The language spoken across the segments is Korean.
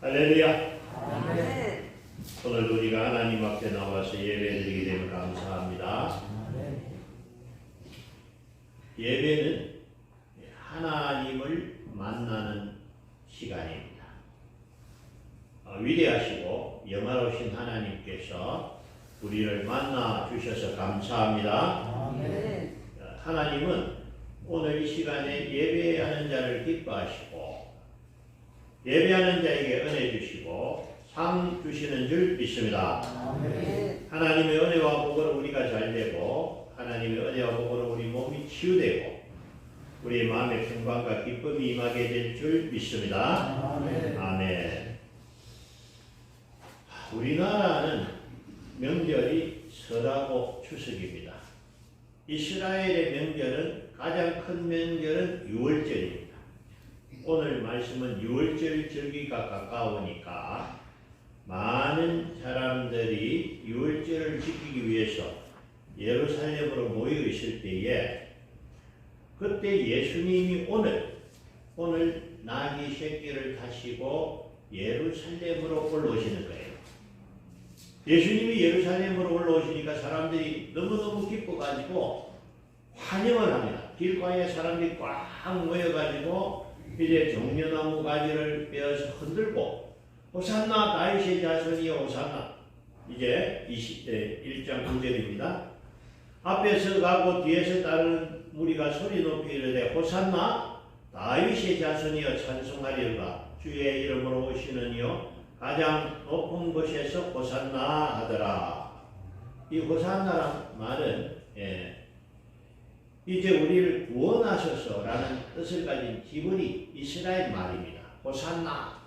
할렐루야. 아멘. 오늘도 우리가 하나님 앞에 나와서 예배드리게 되면 감사합니다. 예배는 하나님을 만나는 시간입니다. 위대하시고 영화로우신 하나님께서 우리를 만나 주셔서 감사합니다. 아멘. 하나님은 오늘 이 시간에 예배하는 자를 기뻐하시고 예배하는 자에게 은혜 주시고 상 주시는 줄 믿습니다. 아멘. 하나님의 은혜와 복으로 우리가 잘되고 하나님의 은혜와 복으로 우리 몸이 치유되고 우리 마음의 평강과 기쁨이 임하게 될 줄 믿습니다. 아멘. 아멘. 우리나라는 명절이 설하고 추석입니다. 이스라엘의 명절은 가장 큰 명절은 유월절입니다. 오늘 말씀은 유월절 절기가 가까우니까 많은 사람들이 유월절을 지키기 위해서 예루살렘으로 모여 있을 때에 그때 예수님이 오늘 나귀 새끼를 타시고 예루살렘으로 올라오시는 거예요. 예수님이 예루살렘으로 올라오시니까 사람들이 너무너무 기뻐가지고 환영을 합니다. 길가에 사람들이 꽉 모여가지고 이제 종려나무 가지를 빼어서 흔들고 호산나 다윗의 자손이여 호산나. 이제 1장 9절입니다. 앞에서 가고 뒤에서 따르는 무리가 소리 높이 이르되 호산나 다윗의 자손이여 찬송하리로다. 주의 이름으로 오시는 이여 가장 높은 곳에서 호산나 하더라. 이 호산나란 말은 이제 우리를 구원하소서라는 뜻을 가진 히브리 이스라엘 말입니다. 호산나.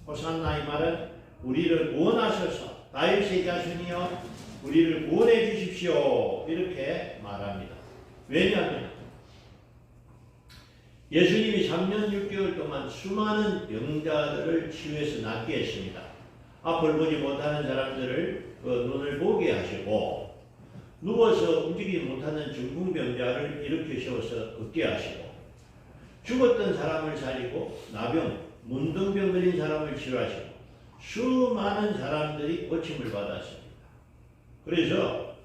호산나의 말은 우리를 구원하소서. 다윗의 자손이여 우리를 구원해 주십시오. 이렇게 말합니다. 왜냐하면 예수님이 3년 6개월 동안 수많은 병자들을 치유해서 낫게 했습니다. 앞을 보지 못하는 사람들을 눈을 보게 하시고 누워서 움직이지 못하는 중풍병자를 일으켜 세워서 걷게 하시고 죽었던 사람을 살리고 나병, 문둥병 걸린 사람을 치료하시고 수많은 사람들이 고침을 받았습니다. 그래서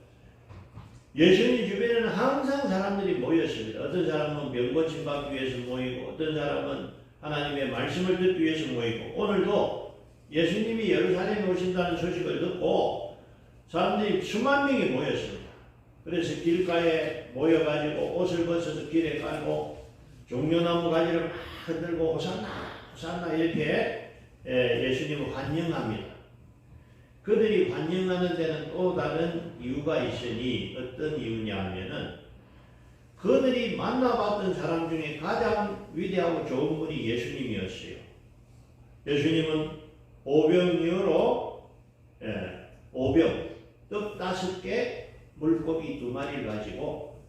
예수님 주변에는 항상 사람들이 모였습니다. 어떤 사람은 병고침 받기 위해서 모이고 어떤 사람은 하나님의 말씀을 듣기 위해서 모이고 오늘도 예수님이 예루살렘에 오신다는 소식을 듣고 사람들이 수만 명이 모였습니다. 그래서 길가에 모여가지고 옷을 벗어서 길에 깔고 종려나무 가지를 막 흔들고 호산나 호산나 이렇게 예수님을 환영합니다. 그들이 환영하는 데는 또 다른 이유가 있으니 어떤 이유냐 하면은 그들이 만나봤던 사람 중에 가장 위대하고 좋은 분이 예수님이었어요. 예수님은 오병이어로 오병 떡 5개 물고기 2마리를 가지고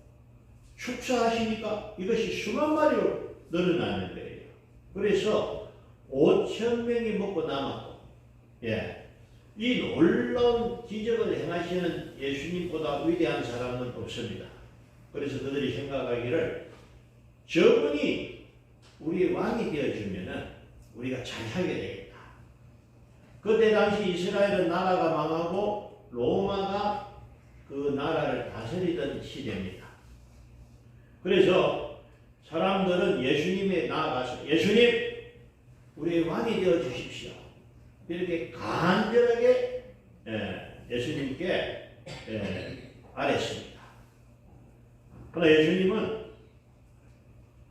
축사하시니까 이것이 수만 마리로 늘어나는 거예요. 그래서 5,000명이 먹고 남았고 이 놀라운 기적을 행하시는 예수님보다 위대한 사람은 없습니다. 그래서 그들이 생각하기를 저분이 우리의 왕이 되어주면은 우리가 잘 살게 되겠다. 그때 당시 이스라엘은 나라가 망하고 로마가 그 나라를 다스리던 시대입니다. 그래서 사람들은 예수님에 나아가서 예수님 우리의 왕이 되어 주십시오. 이렇게 간절하게 예수님께 아뢰습니다. 그러나 예수님은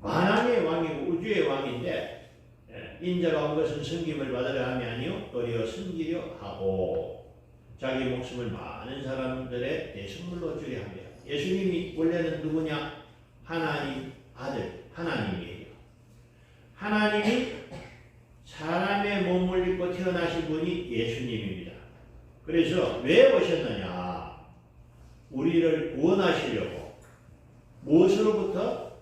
만왕의 왕이고 우주의 왕인데 인자가 온 것은 섬김을 받으려 함이 아니요 도리어 섬기려 하고 자기 목숨을 많은 사람들의 대성물로 주려 합니다. 예수님이 원래는 누구냐? 하나님 아들 하나님이에요. 하나님이 사람의 몸을 입고 태어나신 분이 예수님입니다. 그래서 왜 오셨느냐? 우리를 구원하시려고. 무엇으로부터?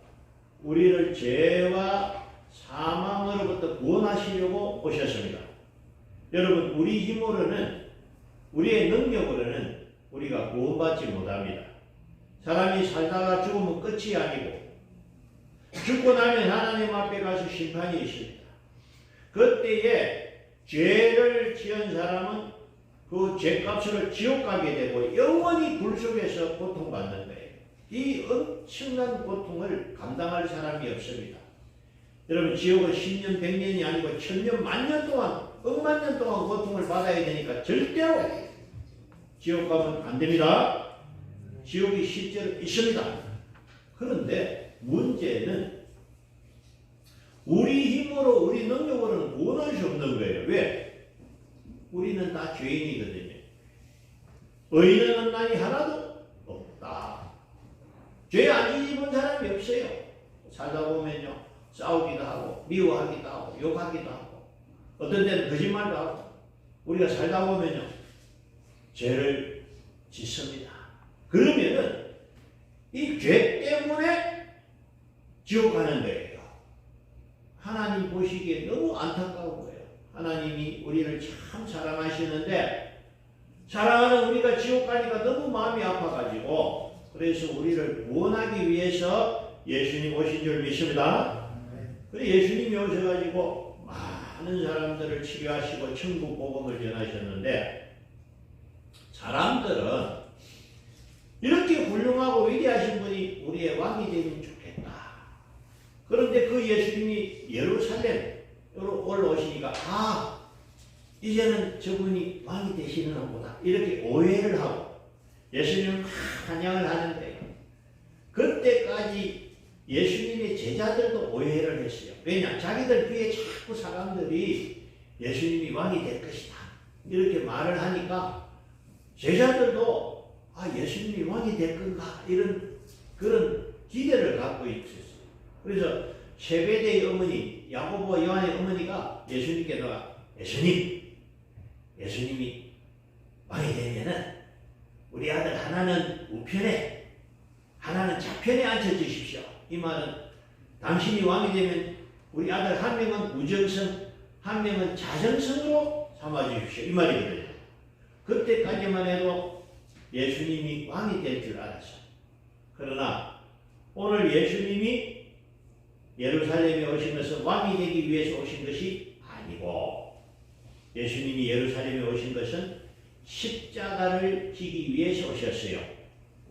우리를 죄와 사망으로부터 구원하시려고 오셨습니다. 여러분, 우리 힘으로는 우리의 능력으로는 우리가 구원받지 못합니다. 사람이 살다가 죽으면 끝이 아니고 죽고 나면 하나님 앞에 가서 심판이 있습니다. 그때에 죄를 지은 사람은 그 죄값으로 지옥 가게 되고 영원히 불 속에서 고통받는 거예요. 이 엄청난 고통을 감당할 사람이 없습니다. 여러분 지옥은 10년, 100년이 아니고 1000년, 만년 동안, 억만 년 동안 고통을 받아야 되니까 절대로 지옥 가면 안 됩니다. 지옥이 실제로 있습니다. 그런데 문제는 우리 힘으로, 우리 능력으로는 구원할 수 없는 거예요. 왜? 우리는 다 죄인이거든요. 의인은 난이 하나도 없다. 죄 안 지은 사람이 없어요. 살다 보면요, 싸우기도 하고, 미워하기도 하고, 욕하기도 하고, 어떤 때는 거짓말도 하고, 우리가 살다 보면요, 죄를 짓습니다. 그러면은 이 죄 때문에 지옥 가는 거예요. 하나님 보시기에 너무 안타까운 거예요. 하나님이 우리를 참 사랑하시는데 사랑하는 우리가 지옥 가니까 너무 마음이 아파가지고 그래서 우리를 구원하기 위해서 예수님 오신 줄 믿습니다. 그래서 예수님이 오셔가지고 많은 사람들을 치료하시고 천국 복음을 전하셨는데 사람들은 이렇게 훌륭하고 위대하신 분이 우리의 왕이 되면 좋겠다. 그런데 그 예수님이 예루살렘으로 올라오시니까 이제는 저분이 왕이 되시는 보다 이렇게 오해를 하고 예수님을 찬양을 하는데 그때까지 예수님의 제자들도 오해를 했어요. 왜냐? 자기들 귀에 자꾸 사람들이 예수님이 왕이 될 것이다 이렇게 말을 하니까 제자들도 예수님이 왕이 될 건가 예수님이 그런 기대를 갖고 있었어요. 그래서 세베대의 어머니 야고보 요한의 어머니가 예수님께 나가 예수님이 왕이 되면은 우리 아들 하나는 우편에 하나는 좌편에 앉혀주십시오. 이 말은 당신이 왕이 되면 우리 아들 한 명은 우정성 한 명은 자정성으로 삼아주십시오. 이 말이거든요. 그때까지만 해도 예수님이 왕이 될 줄 알았어요. 그러나 오늘 예수님이 예루살렘에 오신 것은 왕이 되기 위해서 오신 것이 아니고 예수님이 예루살렘에 오신 것은 십자가를 지기 위해서 오셨어요.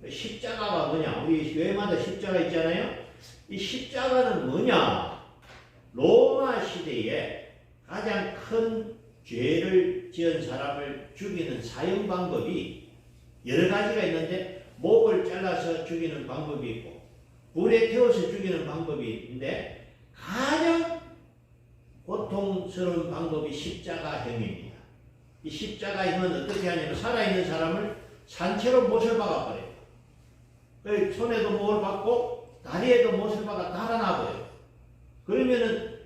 십자가가 뭐냐? 우리 교회마다 십자가 있잖아요. 이 십자가는 뭐냐? 로마 시대에 가장 큰 죄를 지은 사람을 죽이는 사형 방법이 여러 가지가 있는데 목을 잘라서 죽이는 방법이 있고 불에 태워서 죽이는 방법이 있는데 가장 고통스러운 방법이 십자가형입니다. 이 십자가형은 어떻게 하냐면 살아있는 사람을 산채로 못을 박아버려요. 손에도 못을 박고 다리에도 못을 박아 달아나버려요. 그러면은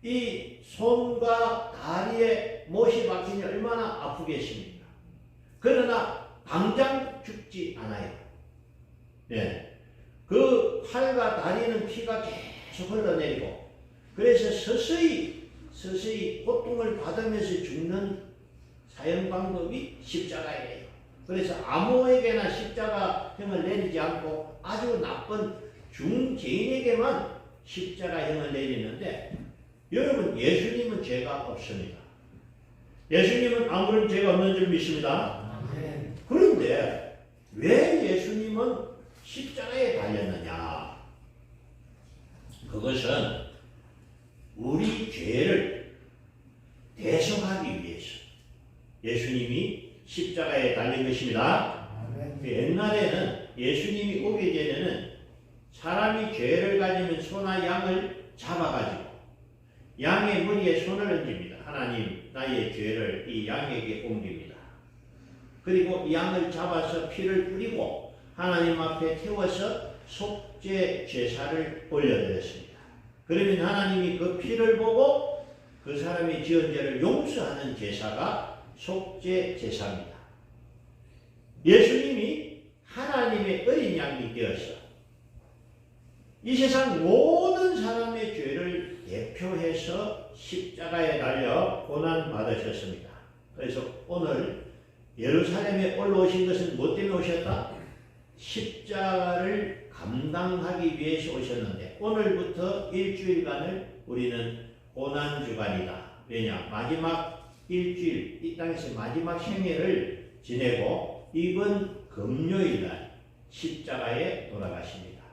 이 손과 다리에 못이 박히니 얼마나 아프겠습니까? 그러나 당장 죽지 않아요. 네. 그 팔과 다리는 피가 계속 흘러내리고 그래서 서서히 고통을 받으면서 죽는 사형 방법이 십자가예요. 그래서 아무에게나 십자가형을 내리지 않고 아주 나쁜 중죄인에게만 십자가형을 내리는데 여러분 예수님은 죄가 없습니다. 예수님은 아무런 죄가 없는 줄 믿습니다. 그런데 왜 예수님은 십자가에 달렸느냐? 그것은 우리 죄를 대속하기 위해서 예수님이 십자가에 달린 것입니다. 옛날에는 예수님이 오기 전에는 사람이 죄를 가지면 소나 양을 잡아가지고 양의 머리에 손을 얹습니다. 하나님 나의 죄를 이 양에게 옮깁니다. 그리고 양을 잡아서 피를 뿌리고 하나님 앞에 태워서 속죄 제사를 올려드렸습니다. 그러면 하나님이 그 피를 보고 그 사람이 지은 죄를 용서하는 제사가 속죄 제사입니다. 예수님이 하나님의 어린 양이 되어서 이 세상 모든 사람의 죄를 대표해서 십자가에 달려 고난받으셨습니다. 그래서 오늘 예루살렘에 올라오신 것은 뭐 때문에 오셨다? 십자가를 감당하기 위해서 오셨는데 오늘부터 일주일간을 우리는 고난주간이다. 왜냐? 마지막 일주일 이 땅에서 마지막 생애를 지내고 이번 금요일 날 십자가에 돌아가십니다.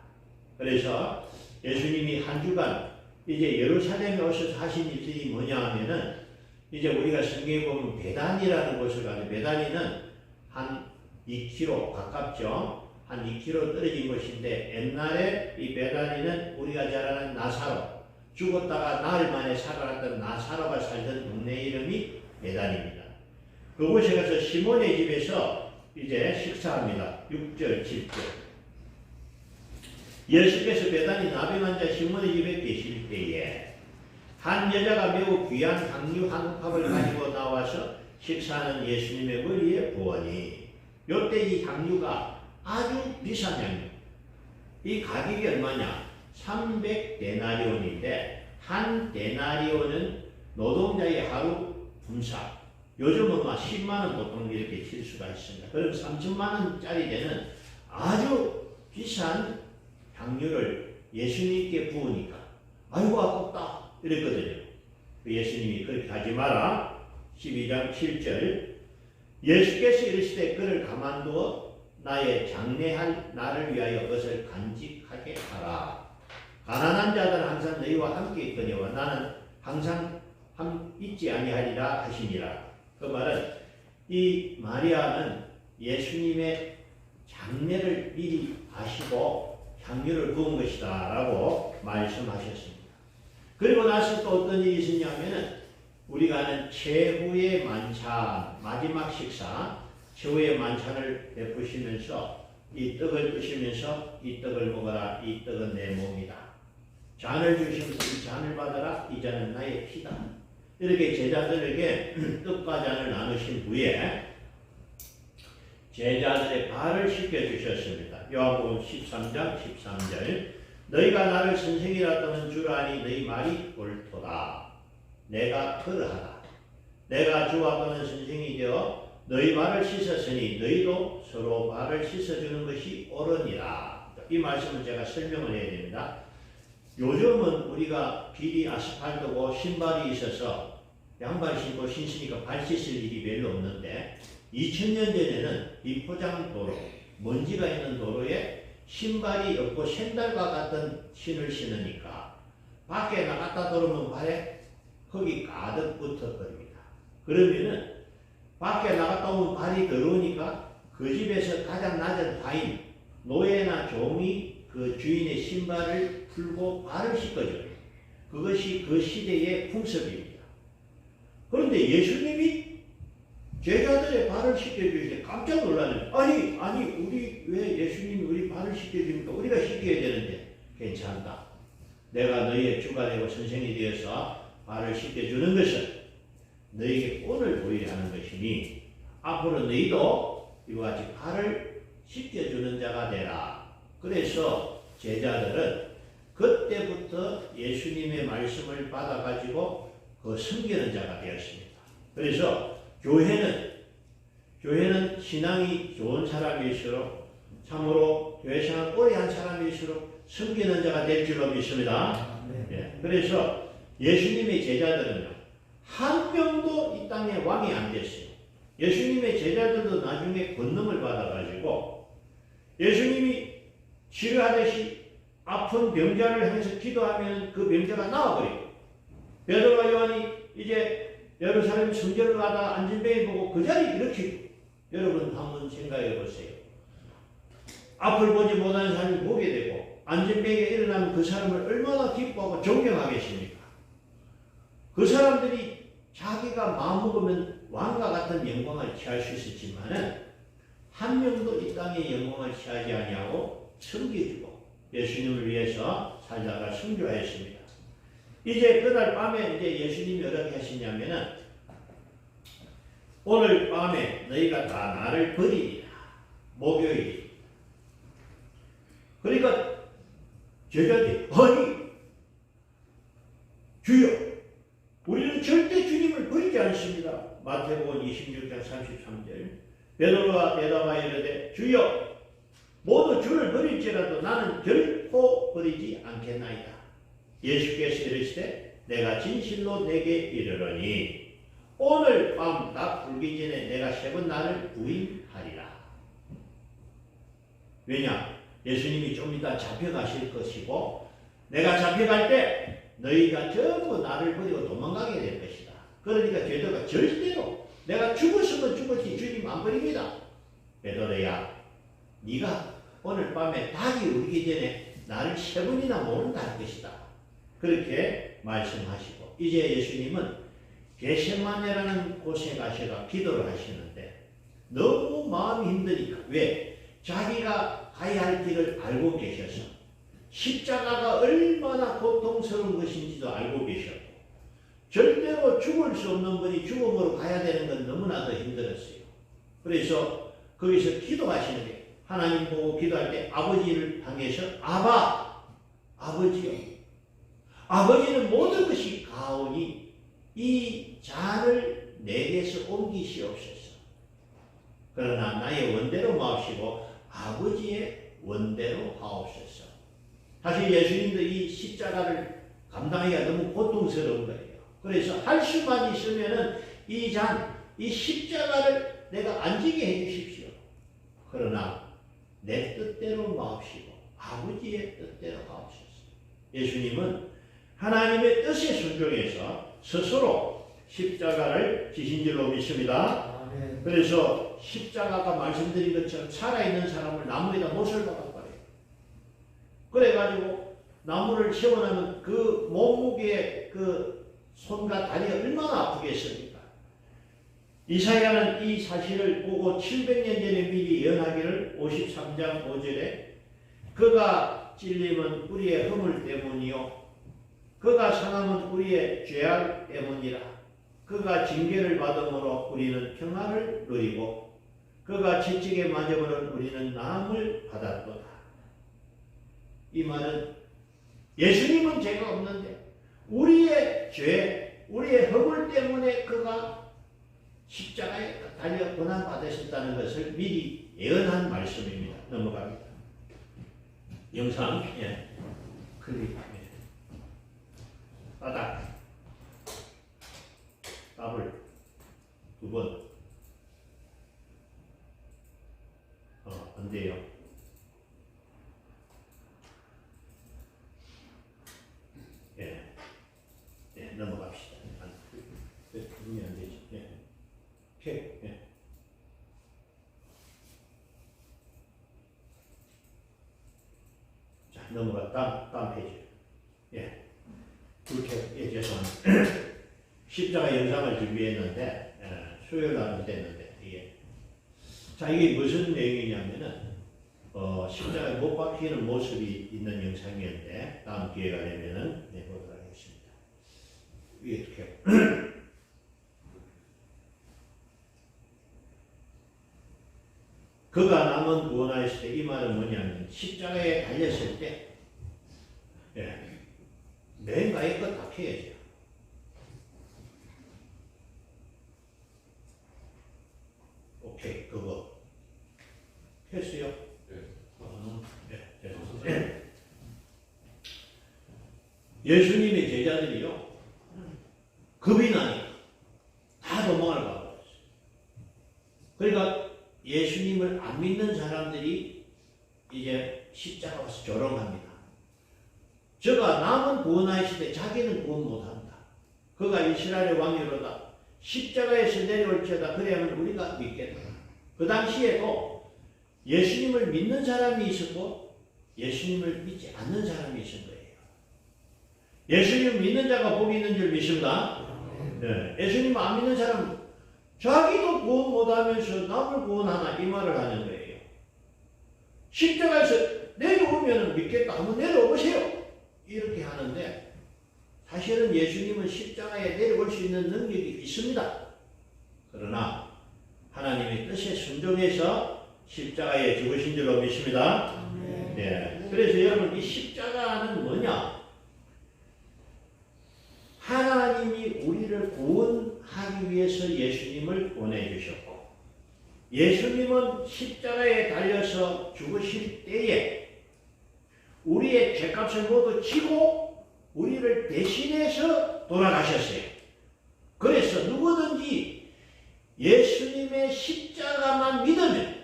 그래서 예수님이 한 주간 이제 예루살렘에 오셔서 하신 일들이 뭐냐 하면은 이제 우리가 성경에 보면 베다니라는 곳을 가는데 베다니는 한 2km 가깝죠. 한 2km 떨어진 곳인데 옛날에 이 베다니는 우리가 잘 아는 나사로 죽었다가 나흘 만에 살아났던 나사로가 살던 동네 이름이 베다니입니다. 그곳에 가서 시몬의 집에서 이제 식사합니다. 6절, 7절. 예수께서 베다니 나병 환자 시몬의 집에 계실 때에 한 여자가 매우 귀한 향유 한 컵을 가지고 나와서 식사하는 예수님의 머리에 부으니 요때 이 향유가 아주 비싼 향유. 이 가격이 얼마냐? 300데나리온인데 한 데나리온은 노동자의 하루 품삯. 요즘은 막 10만원 보통 이렇게 칠 수가 있습니다. 그럼 3천만원짜리 되는 아주 비싼 향유를 예수님께 부으니까 아이고 아깝다 이랬거든요. 예수님이 그렇게 하지 마라. 12장 7절 예수께서 이르시되 그를 가만두어 나의 장례할 나를 위하여 그것을 간직하게 하라. 가난한 자들은 항상 너희와 함께 있거니와 나는 항상 있지 아니하리라 하시니라. 그 말은 이 마리아는 예수님의 장례를 미리 아시고 향유를 부은 것이다 라고 말씀하셨습니다. 그리고 나서 또 어떤 일이 있었냐면은 우리가 아는 최후의 만찬, 마지막 식사, 최후의 만찬을 베푸시면서 이 떡을 드시면서 이 떡을 먹어라. 이 떡은 내 몸이다. 잔을 주시면서 이 잔을 받아라. 이 잔은 나의 피다. 이렇게 제자들에게 떡과 잔을 나누신 후에 제자들의 발을 씻겨주셨습니다. 요한복음 13장 13절 너희가 나를 선생이라 떠는 줄 아니 너희 말이 옳도다. 내가 그러하다. 내가 주와 떠는 선생이 되어 너희 발을 씻었으니 너희도 서로 발을 씻어주는 것이 옳으니라. 이 말씀은 제가 설명을 해야 됩니다. 요즘은 우리가 길이 아스팔트고 신발이 있어서 양발 신고 신으니까 발 씻을 일이 별로 없는데 2000년 전에는 비포장도로 먼지가 있는 도로에 신발이 없고 샌들과 같은 신을 신으니까 밖에 나갔다 들어오면 발에 흙이 가득 붙어버립니다. 그러면은 밖에 나갔다 오면 발이 더러우니까 그 집에서 가장 낮은 하인 노예나 종이 그 주인의 신발을 풀고 발을 씻어줘요. 그것이 그 시대의 풍습입니다. 그런데 예수님이 제자들의 발을 씻겨주시니 깜짝 놀라는 아니 우리 왜 예수님이 우리 발을 씻겨줍니까? 우리가 씻겨야 되는데 괜찮다. 내가 너희의 주가 되고 선생이 되어서 발을 씻겨주는 것은 너희에게 본을 보이려 하는 것이니 앞으로 너희도 이와 같이 발을 씻겨주는 자가 되라. 그래서 제자들은 그때부터 예수님의 말씀을 받아가지고 그 섬기는 자가 되었습니다. 그래서 교회는 신앙이 좋은 사람일수록 참으로 교회 생활 오래 한 사람일수록 섬기는 자가 될 줄로 믿습니다. 예, 그래서 예수님의 제자들은요 한 명도 이 땅에 왕이 안 됐어요. 예수님의 제자들도 나중에 권능을 받아가지고 예수님이 치료하듯이 아픈 병자를 향해서 기도하면 그 병자가 나와버리고 베드로와 요한이 이제 예루살렘 성전을 가다 안진뱅이 보고 그 자리 일으키고 여러분 한번 생각해 보세요. 앞을 보지 못하는 사람이 보게 되고 안진뱅이가 일어나면 그 사람을 얼마나 기뻐하고 존경하겠습니까? 그 사람들이 자기가 마음먹으면 왕과 같은 영광을 취할 수 있었지만은 한 명도 이 땅의 영광을 취하지 아니하고 섬겨주고 예수님을 위해서 살다가 순교하였습니다. 이제 그날 밤에 이제 예수님이 어떻게 하시냐면은 오늘 밤에 너희가 다 나를 버리리라. 목요일. 그러니까 제자들이 아니 주여 우리는 절대 주님을 버리지 않습니다. 마태복음 26장 33절 베드로가 대답하여 이르되 주여 모두 주를 버릴지라도 나는 결코 버리지 않겠나이다. 예수께서 이르시되 내가 진실로 내게 이르노니 오늘 밤 딱 불기 전에 내가 3번 나를 부인하리라. 왜냐? 예수님이 좀 이따 잡혀가실 것이고 내가 잡혀갈 때 너희가 전부 나를 버리고 도망가게 될 것이다. 그러니까 베드로가 절대로 내가 죽었으면 죽었지 주님 안 버립니다. 베드로야, 네가 오늘 밤에 닭이 울기 전에 나를 3번이나 모른다 할 것이다. 그렇게 말씀하시고 이제 예수님은 겟세마네라는 곳에 가셔가 기도를 하시는데 너무 마음이 힘드니까 왜? 자기가 가야 할 길을 알고 계셔서 십자가가 얼마나 고통스러운 것인지도 알고 계셨고 절대로 죽을 수 없는 분이 죽음으로 가야 되는 건 너무나도 힘들었어요. 그래서 거기서 기도하시는 게 하나님 보고 기도할 때 아버지를 향해서 아버지요. 아버지는 모든 것이 가오니 이 잔을 내게서 옮기시옵소서. 그러나 나의 원대로 마옵시고 아버지의 원대로 하옵소서. 사실 예수님도 이 십자가를 감당하기가 너무 고통스러운 거예요. 그래서 할 수만 있으면은 이 잔, 이 십자가를 내가 안 지게 해주십시오. 그러나 내 뜻대로 마옵시고 아버지의 뜻대로 하옵소서. 예수님은 하나님의 뜻에 순종해서 스스로 십자가를 지신 줄로 믿습니다. 아멘. 그래서 십자가가 말씀드린 것처럼 살아있는 사람을 나무에다 못을 박아버려요. 그래가지고 나무를 세워놓으면 그 몸무게의 그 손과 다리가 얼마나 아프겠습니까? 이사야는 이 사실을 보고 700년 전에 미리 예언하기를 53장 5절에 그가 찔림은 우리의 허물 때문이요 그가 상함은 우리의 죄악 때문이라. 그가 징계를 받음으로 우리는 평안을 누리고 그가 지치게 맞음으로 우리는 나음을 받았도다. 이 말은 예수님은 죄가 없는데 우리의 죄, 우리의 허물 때문에 그가 십자가에 달려 고난받으셨다는 것을 미리 예언한 말씀입니다. 넘어갑니다. 영상 클릭 바닥 답을 2번 안 돼요. 넘어갑시다. 눈이 안 되지. 자, 넘어가. 다음 페이지. 그렇게, 죄송합니다. 십자가 영상을 준비했는데, 수요일 날 됐는데, 이게. 자, 이게 무슨 내용이냐면은, 십자가에 못 박히는 모습이 있는 영상이었는데, 다음 기회가 되면은, 보도록 하겠습니다. 이렇게. 그가 남은 구원하였을 때 이 말은 뭐냐면 십자가에 달렸을 때 맨가에 거 다 피해야죠. 오케이, 그거 했어요? 네. 예수님의 제자들이요 겁이 나니까 다 도망을 가버렸어요. 그러니까 예수님을 안 믿는 사람들이 이제 십자가 와서 조롱합니다. 저가 남은 구원하실 때 자기는 구원 못한다. 그가 이스라엘의 왕이로다. 십자가에서 내려올지어다. 그래야만 우리가 믿겠다. 그 당시에도 예수님을 믿는 사람이 있었고 예수님을 믿지 않는 사람이 있은 거예요. 예수님 믿는 자가 복이 있는 줄 믿습니다. 네. 예수님 안 믿는 사람은 자기도 구원 못하면서 남을 구원하나 이 말을 하는 거예요. 십자가에서 내려오면 믿겠다. 한번 내려오세요. 이렇게 하는데 사실은 예수님은 십자가에 내려올 수 있는 능력이 있습니다. 그러나 하나님의 뜻에 순종해서 십자가에 죽으신 줄로 믿습니다. 네. 그래서 여러분 이 십자가는 뭐냐? 하나님이 우리를 구원하기 위해서 예수님을 보내주셨고 예수님은 십자가에 달려서 죽으실 때에 우리의 죄값을 모두 지고 우리를 대신해서 돌아가셨어요. 그래서 누구든지 예수님의 십자가만 믿으면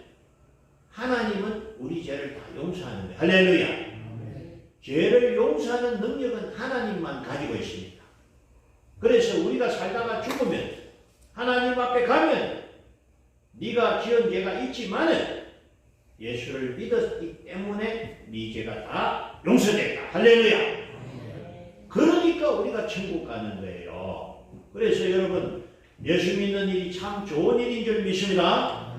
하나님은 우리 죄를 다 용서하는 거예요. 할렐루야. 죄를 용서하는 능력은 하나님만 가지고 있습니다. 그래서 우리가 살다가 죽으면 하나님 앞에 가면 네가 지은 죄가 있지만은 예수를 믿었기 때문에 네 죄가 다 용서됐다. 할렐루야. 그러니까 우리가 천국 가는 거예요. 그래서 여러분 예수 믿는 일이 참 좋은 일인 줄 믿습니다.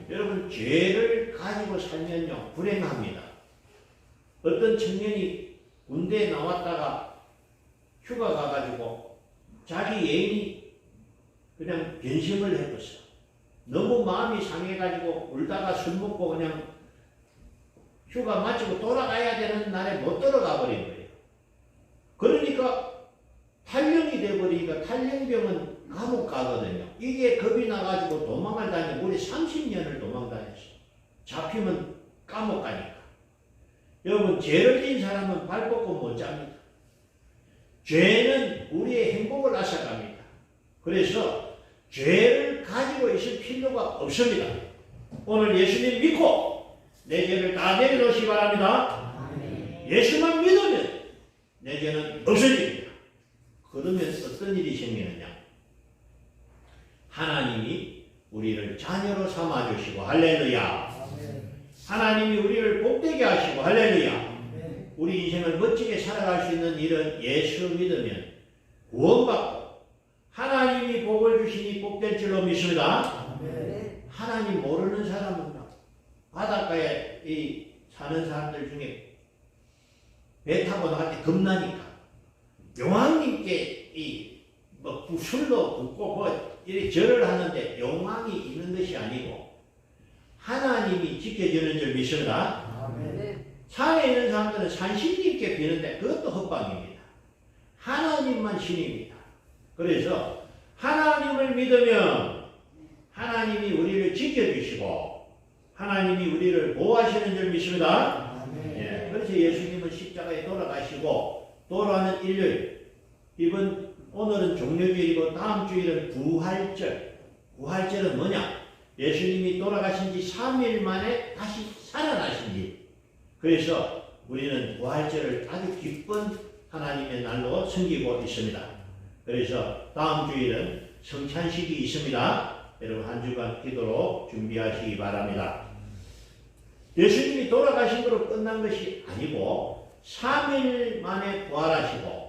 여러분 죄를 가지고 살면요 불행합니다. 어떤 청년이 군대에 나왔다가 휴가 가가지고 자기 애인이 그냥 변심을 해버렸어. 너무 마음이 상해가지고 울다가 술 먹고 그냥 휴가 마치고 돌아가야 되는 날에 못 돌아가 버린 거예요. 그러니까 탈령이 돼버리니까 탈령병은 감옥 가거든요. 이게 겁이 나가지고 도망을 다니고 우리 30년을 도망 다녔어요. 잡히면 감옥 가니까. 여러분 죄를 지은 사람은 발 뻗고 못 잡니다. 죄는 우리의 행복을 앗아갑니다. 그래서 죄를 가지고 있을 필요가 없습니다. 오늘 예수님 믿고 내 죄를 다 내려놓으시기 바랍니다. 예수만 믿으면 내 죄는 없어집니다. 그러면 어떤 일이 생기느냐? 하나님이 우리를 자녀로 삼아주시고 할렐루야. 하나님이 우리를 복되게 하시고 할렐루야. 우리 인생을 멋지게 살아갈 수 있는 일은 예수 믿으면 구원받고 하나님이 복을 주시니 복될 줄로 믿습니다. 하나님 모르는 사람은 바닷가에 사는 사람들 중에 배 타고 나갈 때 겁나니까 용왕님께 술도 붓고 이렇게 절을 하는데 용왕이 있는 것이 아니고 하나님이 지켜주는 줄 믿습니다. 산에 있는 사람들은 산신님께 비는데 그것도 헛방입니다. 하나님만 신입니다. 그래서 하나님을 믿으면 하나님이 우리를 지켜주시고 하나님이 우리를 보호하시는 줄 믿습니다. 예, 그래서 예수님은 십자가에 돌아가시고 돌아가는 일요일, 오늘은 종료주일이고 다음 주일은 부활절. 부활절은 뭐냐? 예수님이 돌아가신 지 3일 만에 다시 살아나신 일. 그래서 우리는 부활절을 아주 기쁜 하나님의 날로 섬기고 있습니다. 그래서 다음 주일은 성찬식이 있습니다. 여러분 한 주간 기도로 준비하시기 바랍니다. 예수님이 돌아가신 것으로 끝난 것이 아니고 3일 만에 부활하시고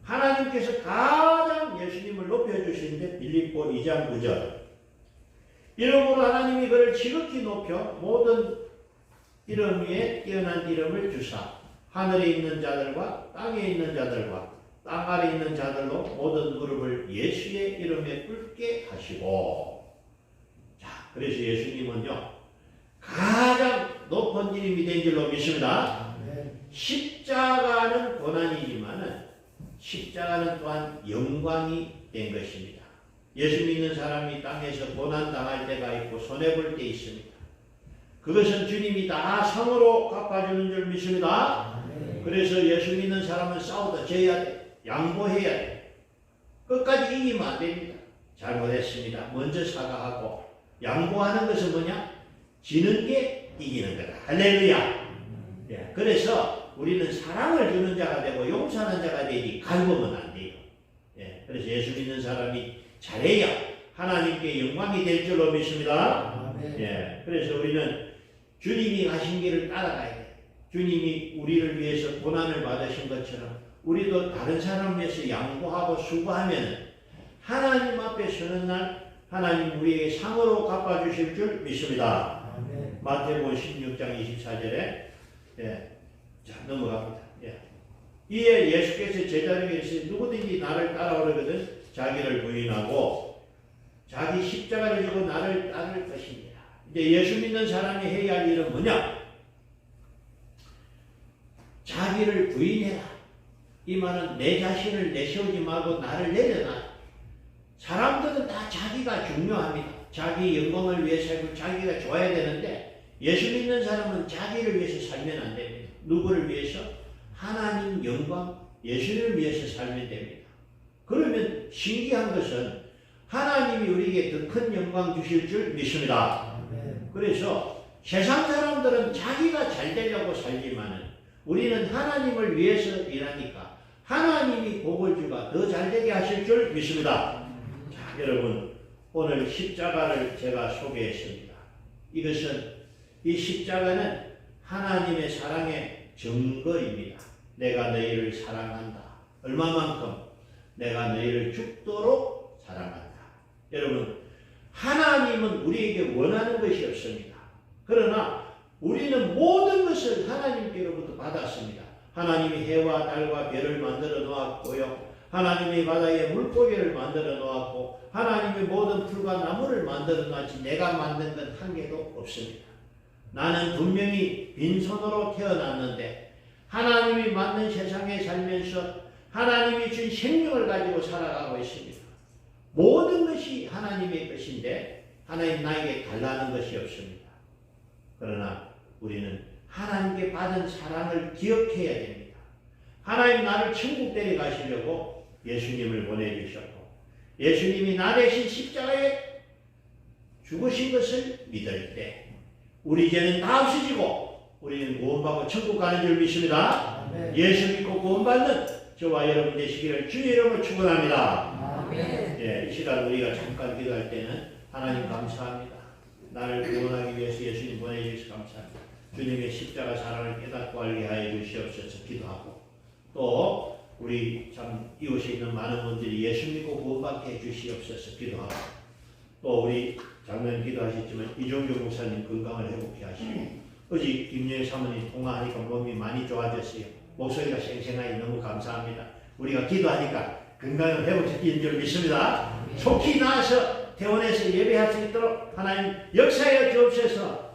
하나님께서 가장 예수님을 높여주시는데 빌립보 2장 9절 이름으로 하나님이 그를 지극히 높여 모든 이름 위에 뛰어난 이름을 주사 하늘에 있는 자들과 땅에 있는 자들과 땅 아래 있는 자들로 모든 무릎을 예수의 이름에 꿇게 하시고 자 그래서 예수님은요 가장 높은 이름이 된 줄로 믿습니다. 십자가는 고난이지만은 십자가는 또한 영광이 된 것입니다. 예수 믿는 사람이 땅에서 고난 당할 때가 있고 손해볼 때 있습니다. 그것은 주님이 다 상으로 갚아주는 줄 믿습니다. 그래서 예수 믿는 사람은 싸우다 져야 돼. 양보해야 돼. 끝까지 이기면 안 됩니다. 잘못했습니다. 먼저 사과하고 양보하는 것은 뭐냐? 지는 게 이기는 거다. 할렐루야. 예, 그래서 우리는 사랑을 주는 자가 되고 용서하는 자가 되지 갈구면 안 돼요. 예, 그래서 예수 믿는 사람이 잘해야 하나님께 영광이 될 줄로 믿습니다. 예, 그래서 우리는 주님이 가신 길을 따라가야 돼요. 주님이 우리를 위해서 고난을 받으신 것처럼 우리도 다른 사람을 위해서 양보하고 수고하면 하나님 앞에 서는 날 하나님 우리에게 상으로 갚아주실 줄 믿습니다. 마태복음 16장 24절에 예, 자 넘어갑니다. 예. 이에 예수께서 제자들에게 누구든지 나를 따라오려거든 자기를 부인하고 자기 십자가를 지고 나를 따를 것입니다. 이제 예수 믿는 사람이 해야 할 일은 뭐냐? 자기를 부인해라. 이 말은 내 자신을 내세우지 말고 나를 내려놔. 사람들은 다 자기가 중요합니다. 자기 영광을 위해 살고 자기가 좋아야 되는데 예수 믿는 사람은 자기를 위해서 살면 안 됩니다. 누구를 위해서? 하나님 영광, 예수를 위해서 살면 됩니다. 그러면 신기한 것은 하나님이 우리에게 더 큰 영광 주실 줄 믿습니다. 그래서 세상 사람들은 자기가 잘 되려고 살지만은 우리는 하나님을 위해서 일하니까 하나님이 복을주가 더 잘되게 하실 줄 믿습니다. 자, 여러분 오늘 십자가를 제가 소개했습니다. 이 십자가는 하나님의 사랑의 증거입니다. 내가 너희를 사랑한다. 얼마만큼? 내가 너희를 죽도록 사랑한다. 여러분, 하나님은 우리에게 원하는 것이 없습니다. 그러나 우리는 모든 것을 하나님께로부터 받았습니다. 하나님이 해와 달과 별을 만들어 놓았고요. 하나님이 바다에 물고기를 만들어 놓았고 하나님이 모든 풀과 나무를 만들어 놨지 내가 만든 건 한 개도 없습니다. 나는 분명히 빈손으로 태어났는데 하나님이 만든 세상에 살면서 하나님이 준 생명을 가지고 살아가고 있습니다. 모든 것이 하나님의 것인데 하나님 나에게 달라는 것이 없습니다. 그러나 우리는 하나님께 받은 사랑을 기억해야 됩니다. 하나님 나를 천국 데려가시려고 예수님을 보내주셨고 예수님이 나 대신 십자가에 죽으신 것을 믿을 때 우리 죄는 다 없어지고 우리는 구원받고 천국 가는 줄 믿습니다. 아멘. 예수 믿고 구원받는 저와 여러분 되시기를 주의 이름으로 축원합니다. 아멘. 예, 이 시간 우리가 잠깐 기도할 때는 하나님 감사합니다. 나를 구원하기 위해서 예수님 보내주셔서 감사합니다. 주님의 십자가 사랑을 깨닫고 알게 하여 주시옵소서 기도하고 또 우리 참 이곳에 있는 많은 분들이 예수 믿고 구원받게 해 주시옵소서 기도하고 또 우리 작년 기도하셨지만 이종규 목사님 건강을 회복해 하시고 어제 김여희 사모님 통화하니까 몸이 많이 좋아졌어요. 목소리가 생생하니 너무 감사합니다. 우리가 기도하니까 건강을 회복시키는 줄 믿습니다. 속히 나아서 퇴원해서 예배할 수 있도록 하나님 역사하여 주옵소서.